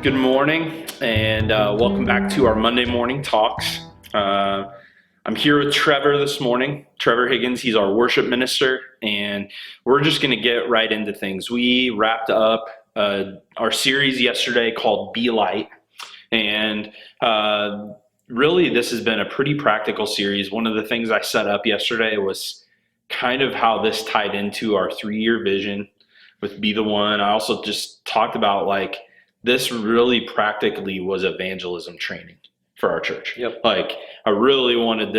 Good morning, and welcome back to our Monday morning talks. I'm here with Trevor this morning. Trevor Higgins, he's our worship minister, and we're just going to get right into things. We wrapped up our series yesterday called Be Light, and really this has been a pretty practical series. One of the things I set up yesterday was kind of how this tied into our 3-year vision with Be the One. I also just talked about this really practically was evangelism training for our church. Yep. I really wanted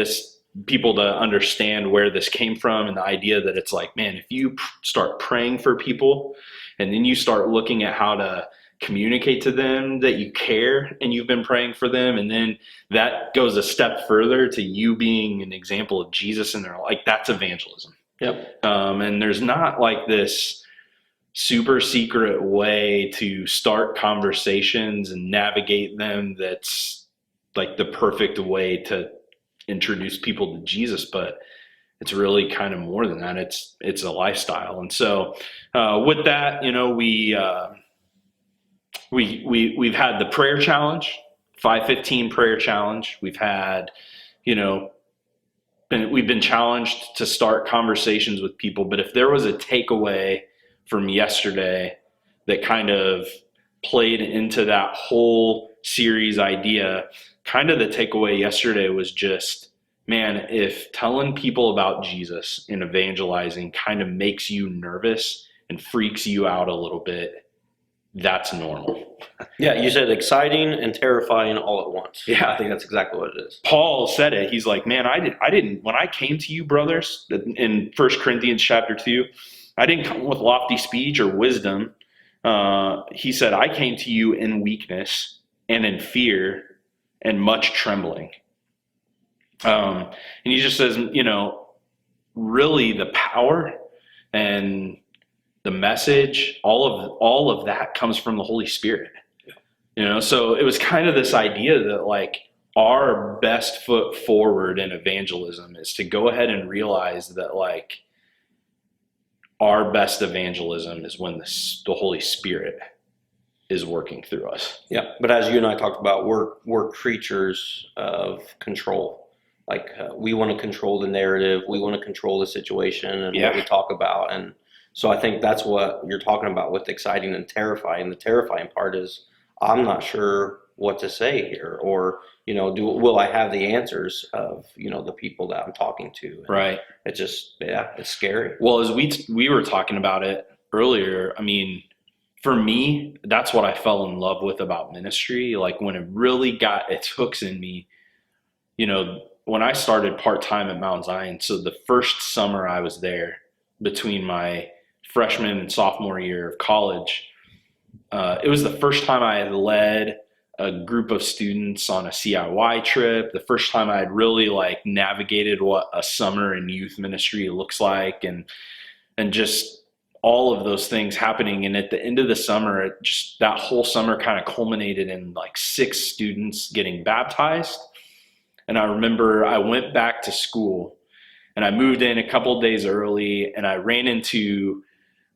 people to understand where this came from, and the idea that it's like, man, if you start praying for people and then you start looking at how to communicate to them that you care and you've been praying for them, and then that goes a step further to you being an example of Jesus in their life, that's evangelism. Yep. And there's not this super secret way to start conversations and navigate them that's the perfect way to introduce people to Jesus, but it's really kind of more than that. It's a lifestyle. And so with that, we've had the prayer challenge, 5:15 prayer challenge. We've had, we've been challenged to start conversations with people. But if there was a takeaway from yesterday that kind of played into that whole series idea, kind of the takeaway yesterday was just, man, if telling people about Jesus and evangelizing kind of makes you nervous and freaks you out a little bit, that's normal. Yeah, you said exciting and terrifying all at once. Yeah. I think that's exactly what it is. Paul said it. He's like, man, I didn't, when I came to you, brothers, in 1 Corinthians chapter 2, I didn't come with lofty speech or wisdom. He said, I came to you in weakness and in fear and much trembling. And he just says, really the power and the message, all of that comes from the Holy Spirit. Yeah. So it was kind of this idea that our best foot forward in evangelism is to go ahead and realize that our best evangelism is when the Holy Spirit is working through us. Yeah, but as you and I talked about, we're creatures of control. We want to control the narrative, we want to control the situation and what we talk about. And so I think that's what you're talking about with exciting and terrifying. The terrifying part is I'm not sure what to say here, or will I have the answers of the people that I'm talking to? And right. It's just it's scary. Well, as we were talking about it earlier, I mean, for me, that's what I fell in love with about ministry. When it really got its hooks in me, when I started part-time at Mount Zion, so the first summer I was there between my freshman and sophomore year of college, it was the first time I had led a group of students on a CIY trip, the first time I had really navigated what a summer in youth ministry looks like, and just all of those things happening. And at the end of the summer, that whole summer kind of culminated in 6 students getting baptized. And I remember I went back to school and I moved in a couple of days early, and I ran into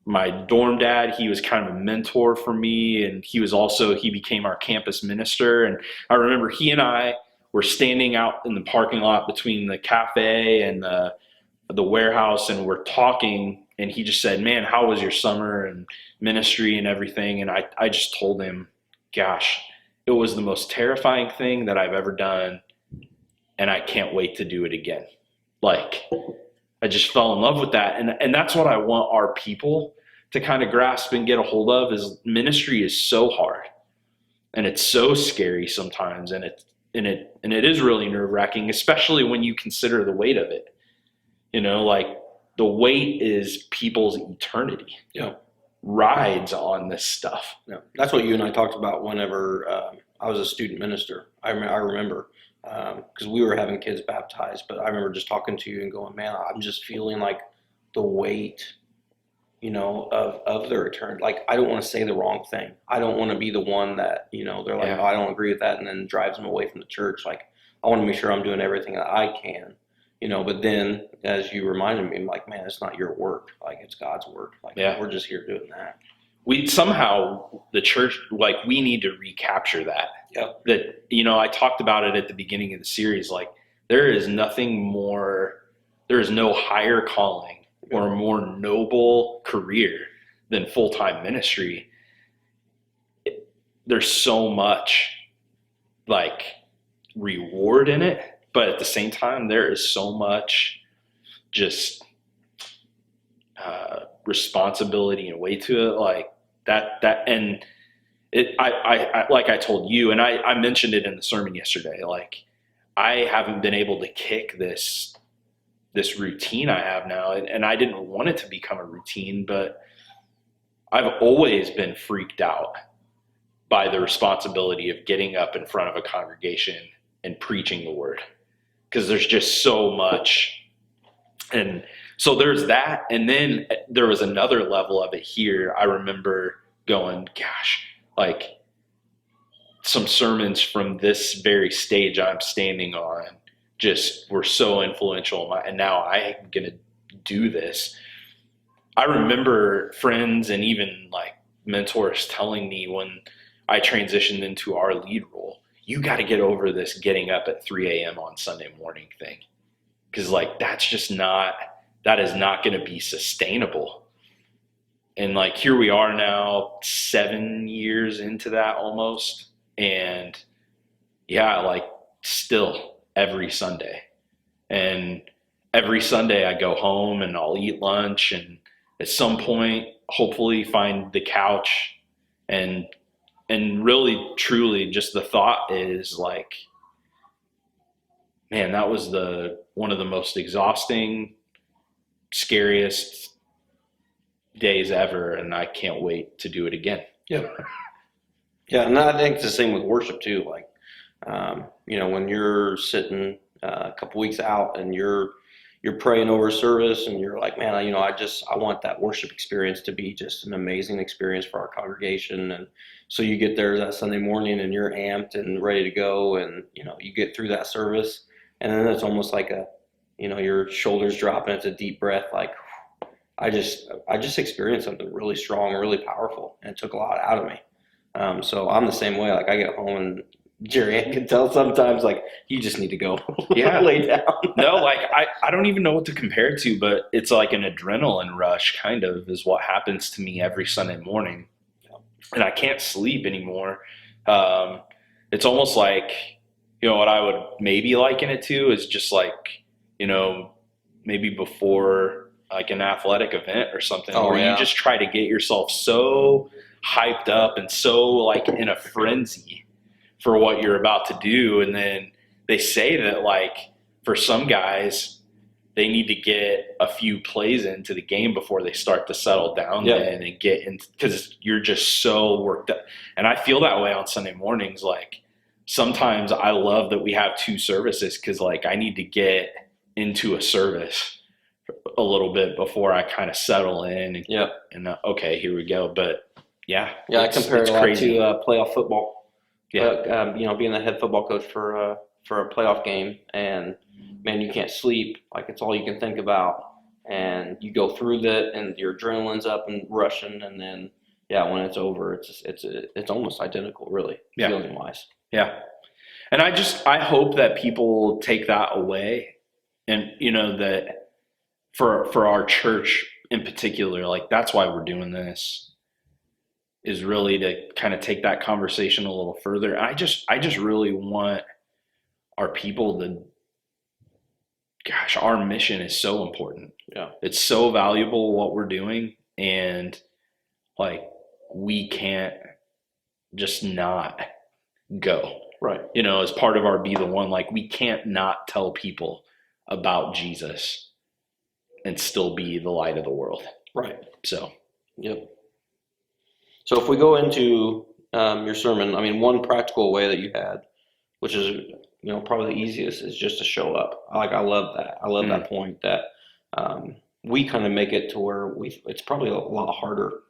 my dorm dad. He was kind of a mentor for me, and he became our campus minister. And I remember he and I were standing out in the parking lot between the cafe and the warehouse, and we're talking, and he just said, man, how was your summer and ministry and everything? And I just told him, gosh, it was the most terrifying thing that I've ever done, and I can't wait to do it again. I just fell in love with that. And that's what I want our people to kind of grasp and get a hold of, is ministry is so hard and it's so scary sometimes. And it is really nerve-wracking, especially when you consider the weight of it. The weight is people's eternity. Yeah. Rides on this stuff. Yeah. That's what you and I talked about whenever I was a student minister. I remember because we were having kids baptized, but I remember just talking to you and going, man, I'm just feeling the weight, of their return. I don't want to say the wrong thing. I don't want to be the one that, they're like, oh, I don't agree with that, and then drives them away from the church. I want to make sure I'm doing everything that I can, but then as you reminded me, I'm like, man, it's not your work. It's God's work. We're just here doing that. we somehow, the church, like, we need to recapture that. Yeah. That, I talked about it at the beginning of the series. Like, there is no higher calling or a more noble career than full-time ministry. There's so much like reward in it, but at the same time, there is so much just responsibility and weight to it, like and I like I told you, and I mentioned it in the sermon yesterday, like, I haven't been able to kick this routine I have now, and I didn't want it to become a routine, but I've always been freaked out by the responsibility of getting up in front of a congregation and preaching the word, because there's just so much. And so there's that. And then there was another level of it here. I remember going, gosh, like, some sermons from this very stage I'm standing on just were so influential. And now I'm going to do this. I remember friends and even like mentors telling me when I transitioned into our lead role, you got to get over this getting up at 3 a.m. on Sunday morning thing. Because, like, that is not going to be sustainable. And, like, here we are now 7 years into that almost. And yeah, like, still every Sunday. And every Sunday I go home and I'll eat lunch, and at some point, hopefully find the couch, and really, truly, just the thought is like, man, that was one of the most exhausting, scariest days ever, and I can't wait to do it again. Yeah. Yeah, and I think it's the same with worship too. Like, when you're sitting a couple weeks out and you're praying over service, and you're like, man, I want that worship experience to be just an amazing experience for our congregation. And so you get there that Sunday morning and you're amped and ready to go, and you get through that service, and then it's almost like your shoulders drop, and it's a deep breath. Like, I just experienced something really strong, really powerful, and it took a lot out of me. So I'm the same way. Like, I get home and Jerry can tell sometimes, like, you just need to go. Yeah. Lay down. No, like, I don't even know what to compare it to, but it's like an adrenaline rush kind of is what happens to me every Sunday morning. And I can't sleep anymore. It's almost like, what I would maybe liken it to is just like, maybe before like an athletic event or something, where you just try to get yourself so hyped up and so like in a frenzy for what you're about to do. And then they say that, like, for some guys, they need to get a few plays into the game before they start to settle down and get in, because you're just so worked up. And I feel that way on Sunday mornings. Like, sometimes I love that we have 2 services, because, like, I need to get into a service a little bit before I kind of settle in and okay, here we go. But yeah, I compare it a lot crazy to playoff football. Yeah. Being the head football coach for a playoff game, and man, you can't sleep. Like, it's all you can think about, and you go through that, and your adrenaline's up and rushing, and then when it's over, it's almost identical, really, feeling wise. Yeah, and I hope that people take that away, and that for our church in particular, like, that's why we're doing this, is really to kind of take that conversation a little further. I just really want our people to, gosh, our mission is so important. Yeah. It's so valuable what we're doing, and like, we can't just not go. Right. As part of our Be the One, like, we can't not tell people about Jesus and still be the light of the world. Right. So. Yep. So if we go into your sermon, I mean, one practical way that you had, which is, probably the easiest, is just to show up. I love that. I love that point that we kind of make it to where it's probably a lot harder,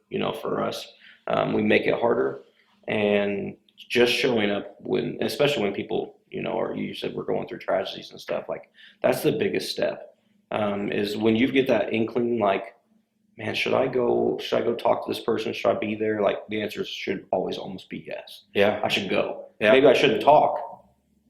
for us. We make it harder, and just showing up especially when people, or you said we're going through tragedies and stuff, like, that's the biggest step, is when you get that inkling, like, man, should I go talk to this person? Should I be there? Like the answer should always almost be yes. Yeah. I should go. Yeah. Maybe I shouldn't talk,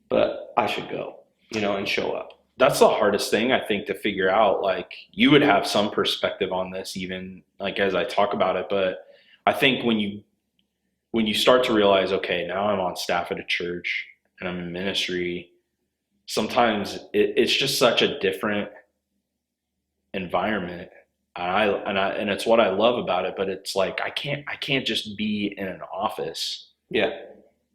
but I should go, and show up. That's the hardest thing I think to figure out. Like you would have some perspective on this even like as I talk about it, but I think when you start to realize, okay, now I'm on staff at a church and I'm in ministry, sometimes it's just such a different environment. And it's what I love about it, but it's like I can't just be in an office Yeah.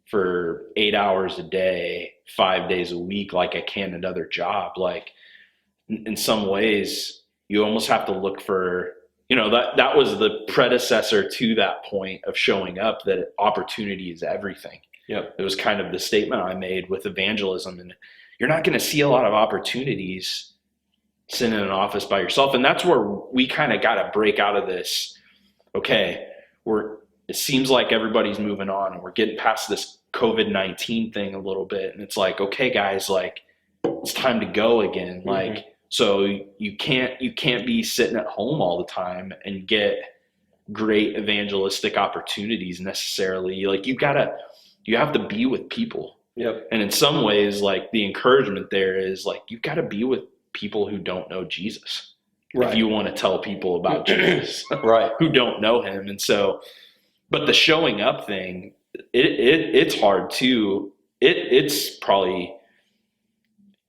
for 8 hours a day, 5 days a week, like I can another job. Like in some ways, you almost have to look for, that was the predecessor to that point of showing up, that opportunity is everything. Yep. It was kind of the statement I made with evangelism. And you're not going to see a lot of opportunities sitting in an office by yourself. And that's where we kind of got to break out of this. Okay, it seems like everybody's moving on and we're getting past this COVID-19 thing a little bit. And it's like, okay, guys, like it's time to go again. Mm-hmm. Like, so you can't be sitting at home all the time and get great evangelistic opportunities necessarily. Like you have to be with people. Yep. And in some ways, like the encouragement there is like, you've got to be with people who don't know Jesus. Right. If you want to tell people about Jesus, right, who don't know him. And so, but the showing up thing, it's hard too. It's probably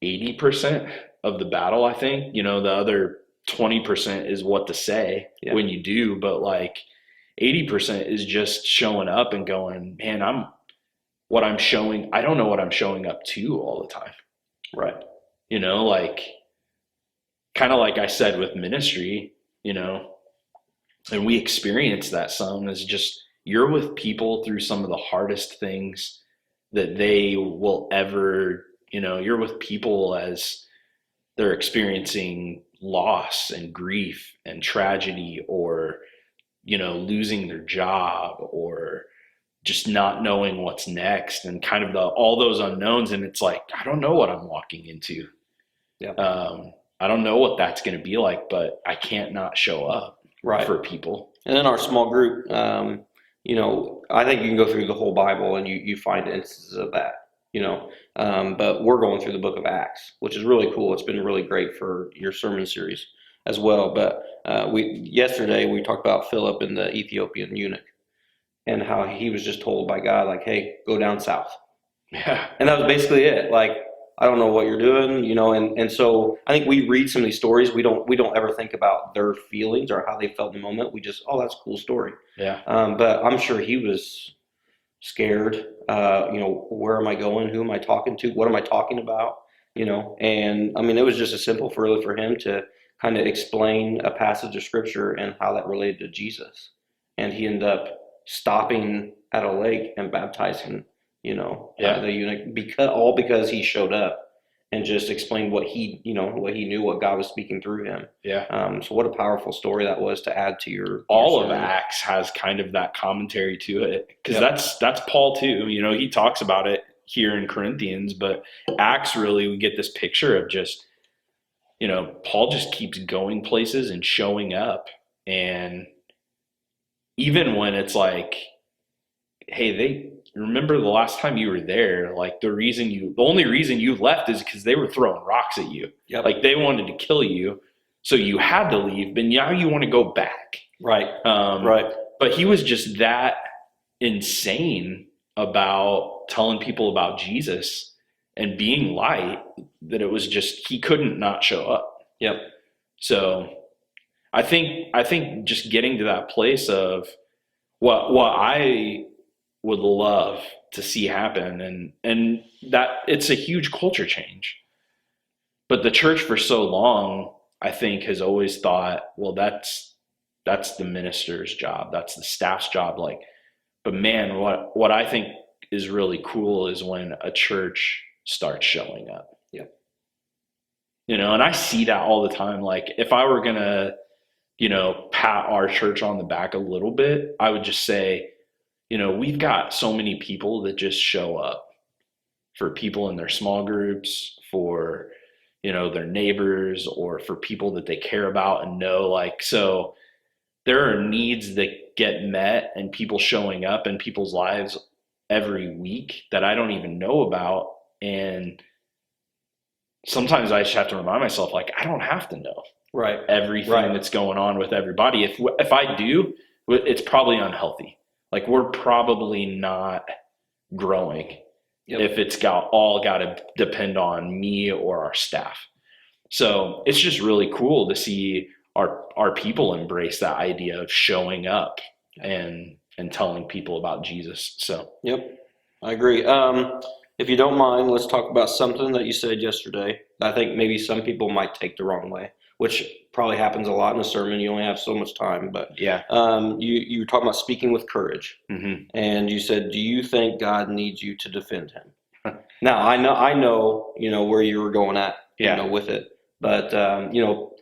80% of the battle, I think. The other 20% is what to say when you do, but like 80% is just showing up and going, man, I don't know what I'm showing up to all the time. Right. Like kind of like I said with ministry, and we experience that some is just, you're with people through some of the hardest things that they will ever, you're with people as they're experiencing loss and grief and tragedy, or, losing their job, or just not knowing what's next, and kind of all those unknowns. And it's like, I don't know what I'm walking into. Yeah. I don't know what that's going to be like, but I can't not show up for people. And in our small group, I think you can go through the whole Bible and you find instances of that, but we're going through the book of Acts, which is really cool. It's been really great for your sermon series as well. But yesterday we talked about Philip and the Ethiopian eunuch and how he was just told by God, like, hey, go down south. Yeah. And that was basically it. Like, I don't know what you're doing, and so I think we read some of these stories. We don't ever think about their feelings or how they felt in the moment. We just, oh, that's a cool story. Yeah. But I'm sure he was scared. Where am I going? Who am I talking to? What am I talking about? And I mean, it was just as simple for him to kind of explain a passage of scripture and how that related to Jesus. And he ended up stopping at a lake and baptizing the eunuch, because he showed up and just explained what he knew, what God was speaking through him. Yeah. So what a powerful story that was to add to your all sermon. Of Acts has kind of that commentary to it, because that's Paul too. He talks about it here in Corinthians, but Acts really, we get this picture of just, Paul just keeps going places and showing up, and even when it's like, hey, they remember the last time you were there, like the only reason you left is because they were throwing rocks at you. Yep. Like they wanted to kill you, so you had to leave, but now you want to go back. Right. Right. But he was just that insane about telling people about Jesus and being light, that it was just, he couldn't not show up. Yep. So I think just getting to that place of what I would love to see happen, and that it's a huge culture change. But the church for so long, I think, has always thought, well, that's the minister's job, that's the staff's job. Like, but man, what I think is really cool is when a church starts showing up. Yep. And I see that all the time. Like if I were gonna, pat our church on the back a little bit, I would just say, we've got so many people that just show up for people in their small groups, for, their neighbors, or for people that they care about and know. Like, so there are needs that get met and people showing up in people's lives every week that I don't even know about. And sometimes I just have to remind myself, like, I don't have to know Right. everything Right. that's going on with everybody. If I do, it's probably unhealthy. Like, we're probably not growing Yep. if it's got to depend on me or our staff. So it's just really cool to see our people embrace that idea of showing up and telling people about Jesus. So Yep. I agree. If you don't mind, let's talk about something that you said yesterday. I think maybe some people might take the wrong way, which probably happens a lot in a sermon. You only have so much time, but yeah. you were talking about speaking with courage, Mm-hmm. and you said, "Do you think God needs you to defend Him?" Now, I know, where you were going at, Yeah. with it, but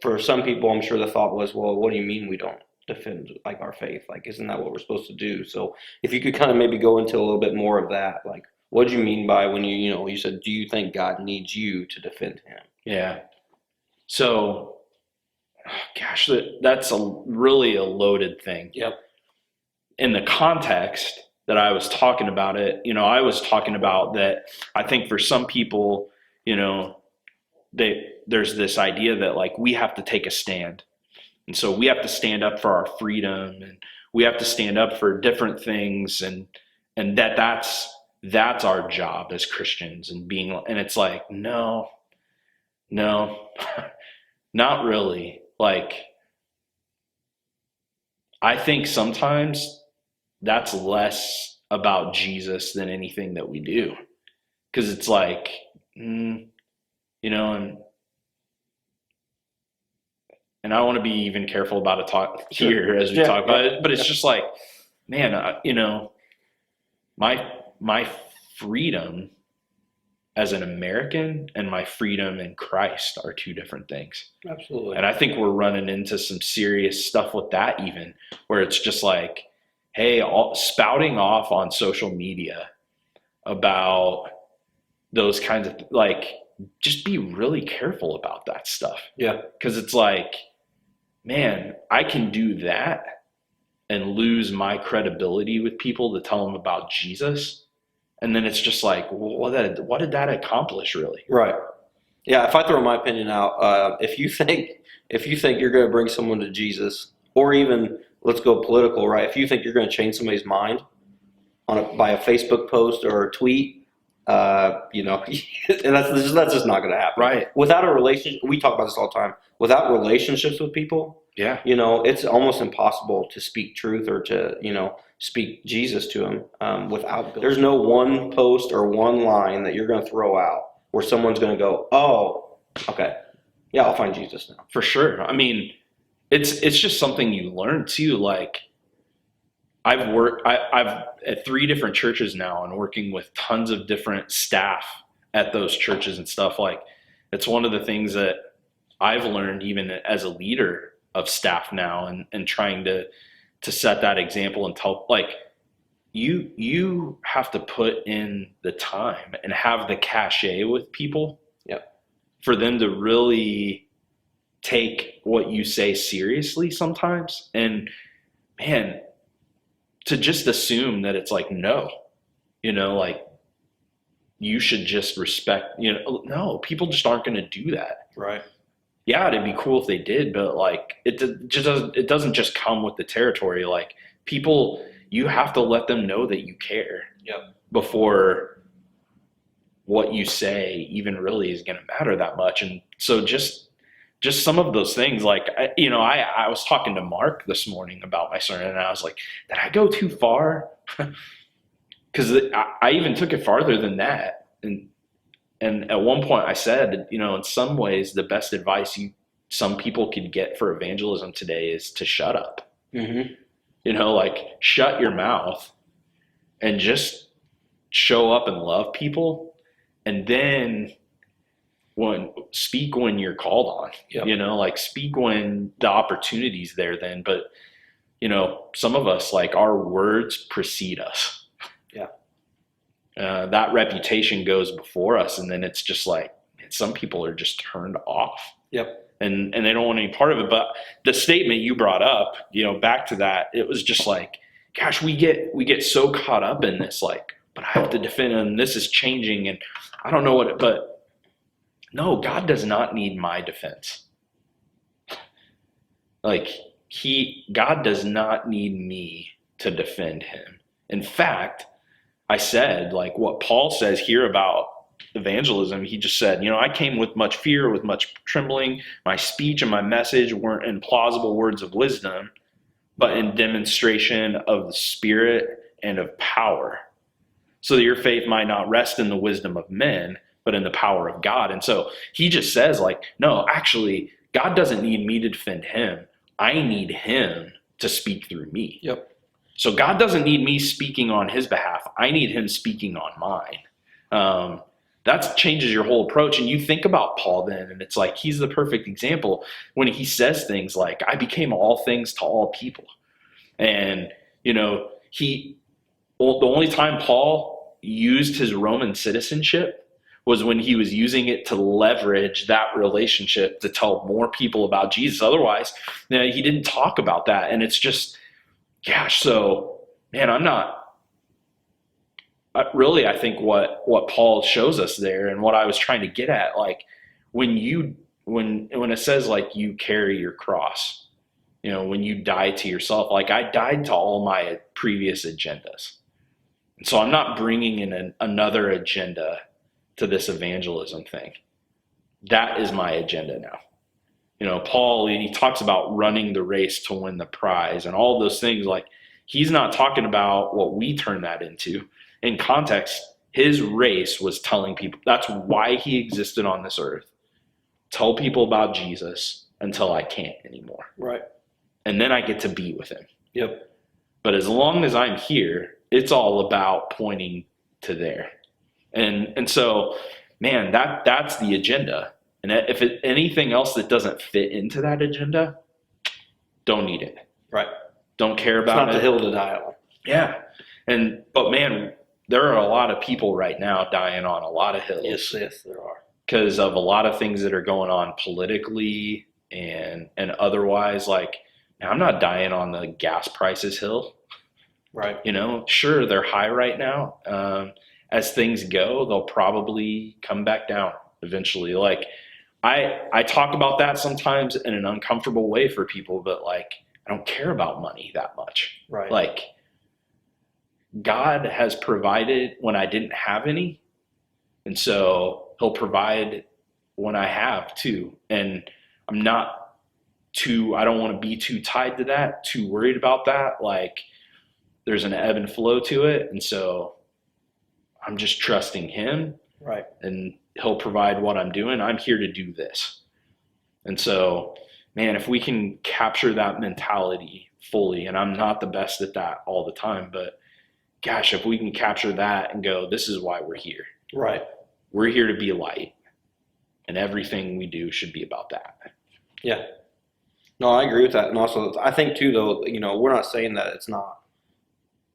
for some people, I'm sure the thought was, "Well, what do you mean we don't defend like our faith? Like, isn't that what we're supposed to do?" So, if you could kind of maybe go into a little bit more of that, like, what do you mean by when you said, "Do you think God needs you to defend Him?" Yeah. So, gosh, that's really a loaded thing. Yep. In the context that I was talking about it, I was talking about that I think for some people, there's this idea that, like, we have to take a stand. And so we have to stand up for our freedom, and we have to stand up for different things, and that's our job as Christians, and it's like, no, not really. Like, I think sometimes that's less about Jesus than anything that we do. Because it's like, and I want to be even careful about it here as we talk about it, but it's just like, man, my freedom as an American and my freedom in Christ are two different things. Absolutely. And I think we're running into some serious stuff with that, even where it's just like, hey, spouting off on social media about those kinds of, like, just be really careful about that stuff. Yeah. Because it's like, man, I can do that and lose my credibility with people to tell them about Jesus. And then it's just like, well, what did that accomplish, really? Right. Yeah. If I throw my opinion out, if you think you're going to bring someone to Jesus, or even let's go political, right? If you think you're going to change somebody's mind by a Facebook post or a tweet, and that's just not going to happen. Right. Without a relationship, we talk about this all the time. Without relationships with people, Yeah. it's almost impossible to speak truth or to, speak Jesus to them without. There's no one post or one line that you're going to throw out where someone's going to go, "Oh, okay, yeah, I'll find Jesus now." For sure. I mean, it's just something you learn too. Like, I've at 3 different churches now and working with tons of different staff at those churches and stuff. Like, it's one of the things that I've learned even as a leader of staff now, and trying to set that example and tell, like, you have to put in the time and have the cachet with people. Yep. For them to really take what you say seriously sometimes. And man, to just assume that it's like, no, like, you should just respect, no, people just aren't going to do that. Right. Yeah, it'd be cool if they did, but like, it doesn't just come with the territory. Like, people, you have to let them know that you care. Yep. Before what you say even really is going to matter that much. And so just some of those things, like, I was talking to Mark this morning about my sermon, and I was like, did I go too far? Because I even took it farther than that. And at one point I said, in some ways, the best advice some people could get for evangelism today is to shut up. Mm-hmm. Like, shut your mouth and just show up and love people. And then speak when you're called on. Yep. Like, speak when the opportunity's there then. But, some of us, like, our words precede us. Yeah. That reputation goes before us, and then it's just like, some people are just turned off. Yep. and they don't want any part of it. But the statement you brought up, back to that, it was just like, gosh, we get so caught up in this, like, but I have to defend, and this is changing, and I don't know but no, God does not need my defense. Like, God does not need me to defend him. In fact, I said, like, what Paul says here about evangelism, he just said, I came with much fear, with much trembling. My speech and my message weren't in plausible words of wisdom, but in demonstration of the Spirit and of power, so that your faith might not rest in the wisdom of men, but in the power of God. And so he just says, like, no, actually, God doesn't need me to defend him. I need him to speak through me. Yep. So God doesn't need me speaking on his behalf. I need him speaking on mine. That changes your whole approach. And you think about Paul then, and it's like, he's the perfect example when he says things like, I became all things to all people. And, the only time Paul used his Roman citizenship was when he was using it to leverage that relationship to tell more people about Jesus. Otherwise, he didn't talk about that. And it's just, gosh, so, man, I think what Paul shows us there, and what I was trying to get at, like, when it says, like, you carry your cross, when you die to yourself, like, I died to all my previous agendas. And so I'm not bringing in another agenda to this evangelism thing. That is my agenda now. Paul, he talks about running the race to win the prize and all those things. Like, he's not talking about what we turn that into. In context, his race was telling people. That's why he existed on this earth. Tell people about Jesus until I can't anymore. Right. And then I get to be with him. Yep. But as long as I'm here, it's all about pointing to there. And so, man, that's the agenda. And if anything else that doesn't fit into that agenda, don't need it. Right. Don't care about it. It's not the hill to die on. Yeah. But man, there are a lot of people right now dying on a lot of hills. Yes, there are. Because of a lot of things that are going on politically and otherwise. Like, I'm not dying on the gas prices hill. Right. Sure, they're high right now. As things go, they'll probably come back down eventually. Like, I talk about that sometimes in an uncomfortable way for people, but, like, I don't care about money that much. Right. Like, God has provided when I didn't have any, and so he'll provide when I have too. And I don't want to be too tied to that, too worried about that. Like, there's an ebb and flow to it. And so I'm just trusting him. Right. And he'll provide what I'm doing. I'm here to do this. And so, man, if we can capture that mentality fully, and I'm not the best at that all the time, but gosh, if we can capture that and go, this is why we're here. Right. We're here to be light, and everything we do should be about that. Yeah. No, I agree with that. And also, I think too, though, we're not saying that it's not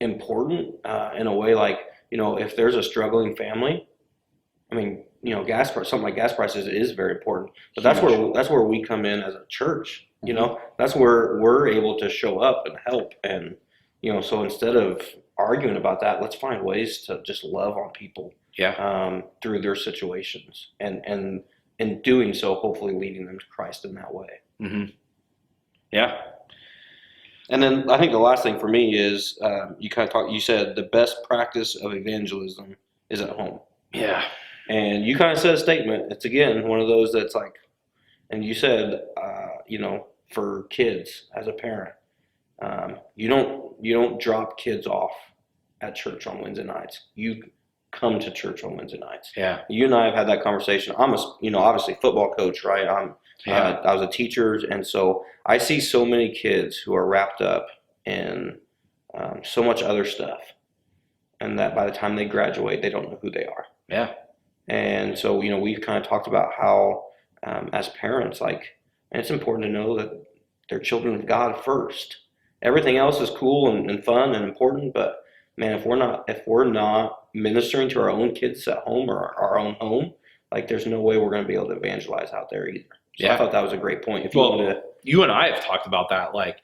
important in a way, like, if there's a struggling family, I mean, something like gas prices is very important. But that's where we come in as a church. That's where we're able to show up and help. And so instead of arguing about that, let's find ways to just love on people. Yeah. Through their situations, and in doing so, hopefully leading them to Christ in that way. Mm-hmm. Yeah. And then I think the last thing for me is you said the best practice of evangelism is at home. Yeah. And you kind of said a statement. It's, again, one of those that's like, and you said, for kids as a parent, you don't drop kids off at church on Wednesday nights. You come to church on Wednesday nights. Yeah. You and I have had that conversation. I'm obviously football coach, right? I was a teacher, and so I see so many kids who are wrapped up in so much other stuff, and that by the time they graduate, they don't know who they are. Yeah. And so, we've kind of talked about how, as parents, like, and it's important to know that they're children of God first. Everything else is cool and fun and important, but man, if we're not ministering to our own kids at home or our own home, like, there's no way we're going to be able to evangelize out there either. So I thought that was a great point. If you Well, wanted to, you and I have talked about that. Like,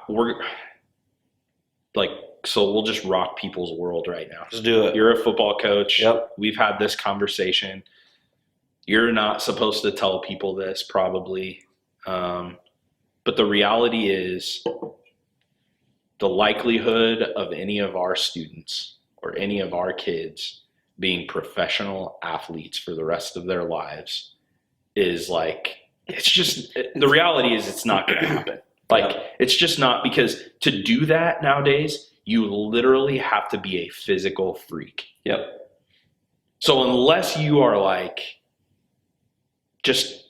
we're like, so we'll just rock people's world right now. just do it. You're a football coach. Yep. We've had this conversation. You're not supposed to tell people this, probably. But the reality is, the likelihood of any of our students or any of our kids being professional athletes for the rest of their lives is like, it's just, the reality is it's not going to happen. Like, it's just not, because to do that nowadays, you literally have to be a physical freak. Yep. So unless you are like just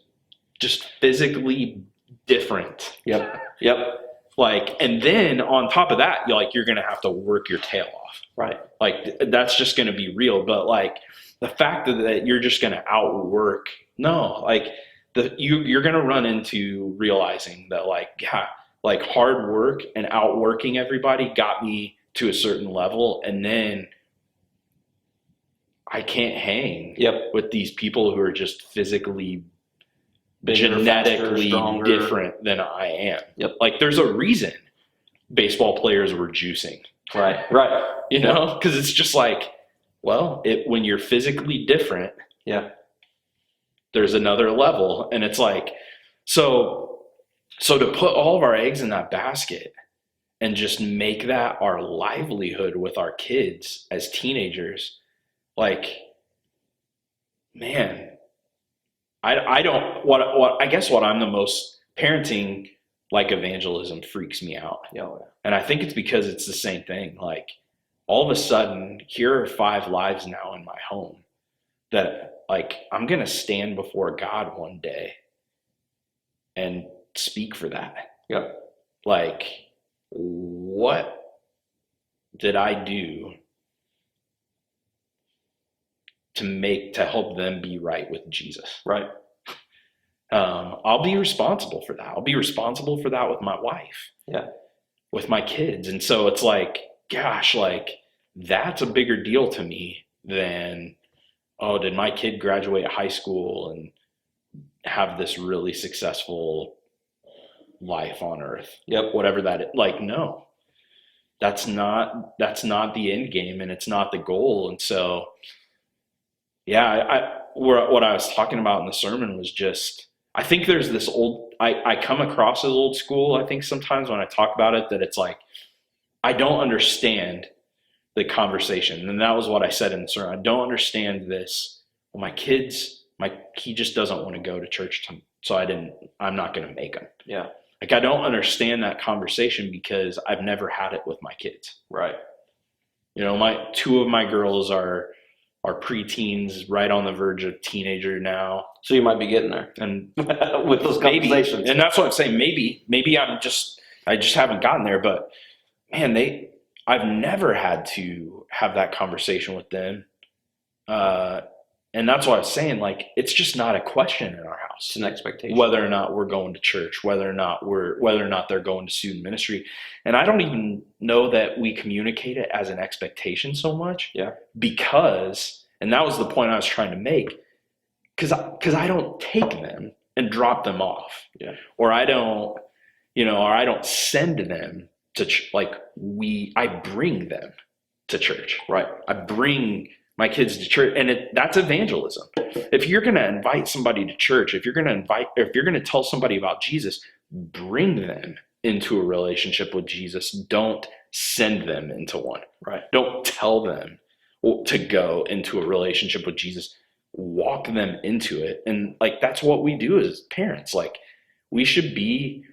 physically different. Yep. Yep. Like, and then on top of that, you're going to have to work your tail off. Right. Like, that's just going to be real. But like, the fact that you're just going to outwork, no, like you're going to run into realizing that like, yeah, like hard work and outworking everybody got me to a certain level. And then I can't hang with these people who are just physically Bigger, genetically faster, different than I am. Yep. Like, there's a reason baseball players were juicing. Right. Right. You know, because it's just like, well, when you're physically different, there's another level. And it's like, so to put all of our eggs in that basket and just make that our livelihood with our kids as teenagers, like, man, I don't, what I guess what I'm the most, parenting like evangelism freaks me out. Yeah. And I think it's because it's the same thing. Like, all of a sudden, here are 5 lives now in my home that, like, I'm going to stand before God one day and speak for that. Yeah. Like, what did I do to help them be right with Jesus? Right. I'll be responsible for that. I'll be responsible for that with my wife. Yeah. With my kids. And so it's like, gosh, like, that's a bigger deal to me than, oh, did my kid graduate high school and have this really successful life on earth? Yep. Whatever that is. Like, no, that's not the end game, and it's not the goal. And so, yeah, what I was talking about in the sermon was just, I think there's this I come across as old school, I think, sometimes when I talk about it, that it's like, I don't understand the conversation. And that was what I said in the sermon. I don't understand this. Well, my kids, he just doesn't want to go to church, so I'm not going to make him. Yeah. Like, I don't understand that conversation because I've never had it with my kids. Right. You know, 2 of my girls are preteens, right on the verge of teenager now. So you might be getting there, and with those conversations. Maybe, and that's what I'm saying. Maybe I just haven't gotten there. But man, I've never had to have that conversation with them. And that's why I was saying, like, it's just not a question in our house. It's an expectation. Whether or not we're going to church, whether or not they're going to student ministry. And I don't even know that we communicate it as an expectation so much. Yeah. Because, and that was the point I was trying to make, because I don't take them and drop them off. Yeah. Or I don't send them to I bring them to church. Right. I bring my kids to church, and that's evangelism. If you're going to invite somebody to church, if you're going to tell somebody about Jesus, bring them into a relationship with Jesus. Don't send them into one. Right. Don't tell them to go into a relationship with Jesus. Walk them into it. And like, that's what we do as parents. Like, we should be,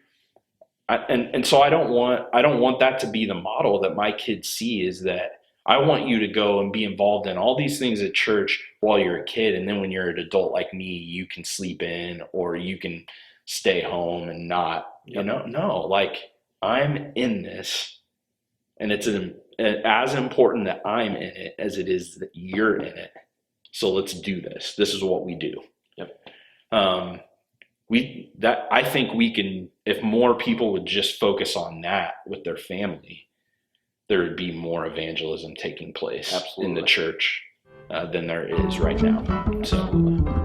and so I don't want that to be the model that my kids see, is that I want you to go and be involved in all these things at church while you're a kid. And then when you're an adult like me, you can sleep in, or you can stay home and not, no, like, I'm in this, and it's as important that I'm in it as it is that you're in it. So let's do this. This is what we do. Yep. I think we can, if more people would just focus on that with their family, there would be more evangelism taking place in the church than there is right now. So.